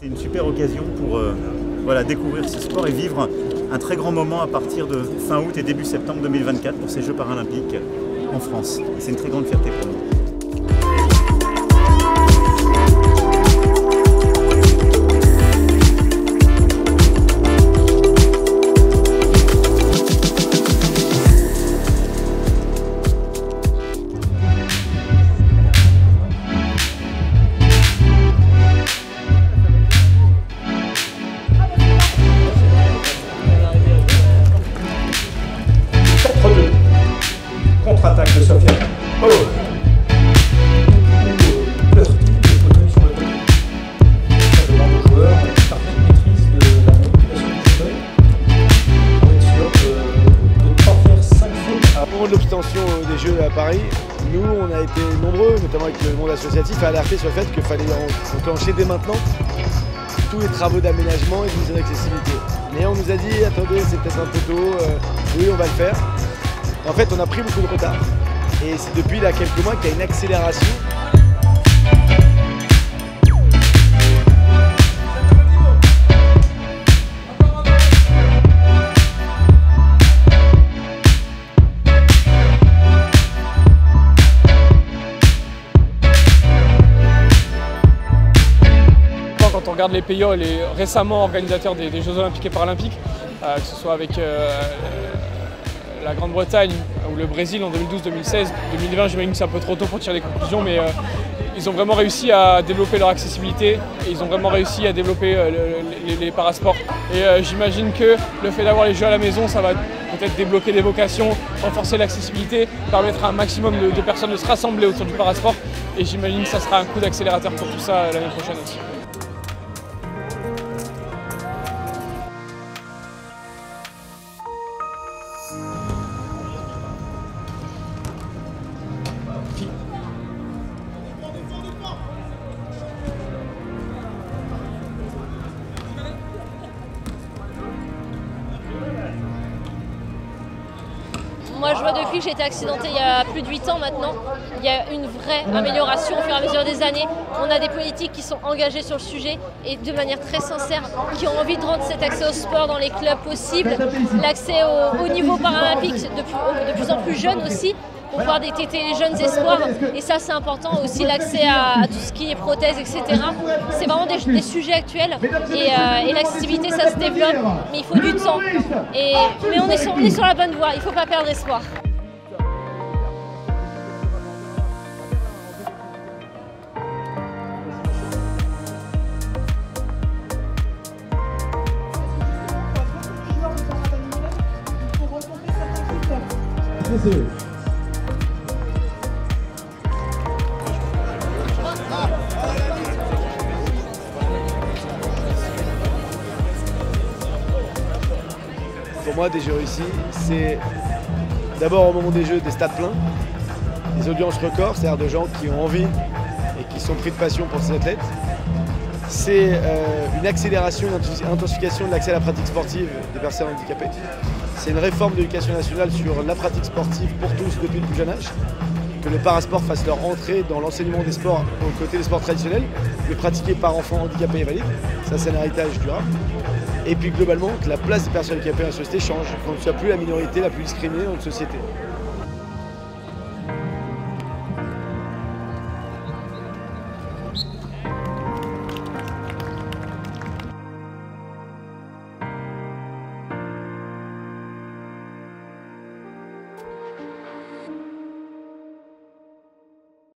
C'est une super occasion pour découvrir ce sport et vivre un très grand moment à partir de fin août et début septembre 2024 pour ces Jeux paralympiques en France. C'est une très grande fierté pour nous. Contre-attaque de Sofia. Oh. Pour l'obtention des Jeux à Paris, nous on a été nombreux, notamment avec le monde associatif, à alerter sur le fait qu'il fallait enclencher dès maintenant tous les travaux d'aménagement et de mise en accessibilité. Mais on nous a dit, attendez, c'est peut-être un peu tôt, oui on va le faire. En fait, on a pris beaucoup de retard. Et c'est depuis là, quelques mois qu'il y a une accélération. Quand on regarde les pays récemment organisateurs des Jeux Olympiques et Paralympiques, que ce soit avec la Grande-Bretagne ou le Brésil en 2012, 2016, 2020, j'imagine que c'est un peu trop tôt pour tirer des conclusions, mais ils ont vraiment réussi à développer leur accessibilité et ils ont vraiment réussi à développer les parasports. Et j'imagine que le fait d'avoir les Jeux à la maison, ça va peut-être débloquer des vocations, renforcer l'accessibilité, permettre à un maximum de personnes de se rassembler autour du parasport. Et j'imagine que ça sera un coup d'accélérateur pour tout ça l'année prochaine aussi. Moi, je vois depuis que j'ai été accidentée il y a plus de 8 ans maintenant, il y a une vraie amélioration au fur et à mesure des années. On a des politiques qui sont engagées sur le sujet et de manière très sincère, qui ont envie de rendre cet accès au sport dans les clubs possible, l'accès au niveau paralympique de plus en plus jeune aussi, pour pouvoir détecter les jeunes espoirs. Et ça, c'est important aussi, l'accès à tout ce qui est prothèses, etc. C'est vraiment des sujets actuels et l'accessibilité, ça se développe, mais il faut du temps. Mais on est sur la bonne voie, il ne faut pas perdre espoir. Pour moi, des Jeux réussis, c'est d'abord au moment des Jeux des stades pleins, des audiences records, c'est-à-dire de gens qui ont envie et qui sont pris de passion pour ces athlètes. C'est une accélération, une intensification de l'accès à la pratique sportive des personnes handicapées. C'est une réforme de l'éducation nationale sur la pratique sportive pour tous depuis le plus jeune âge. Que le parasport fasse leur entrée dans l'enseignement des sports aux côtés des sports traditionnels, mais pratiqués par enfants handicapés et valides. Ça, c'est un héritage durable. Et puis globalement, que la place des personnes handicapées dans la société change, qu'on ne soit plus la minorité la plus discriminée dans notre société.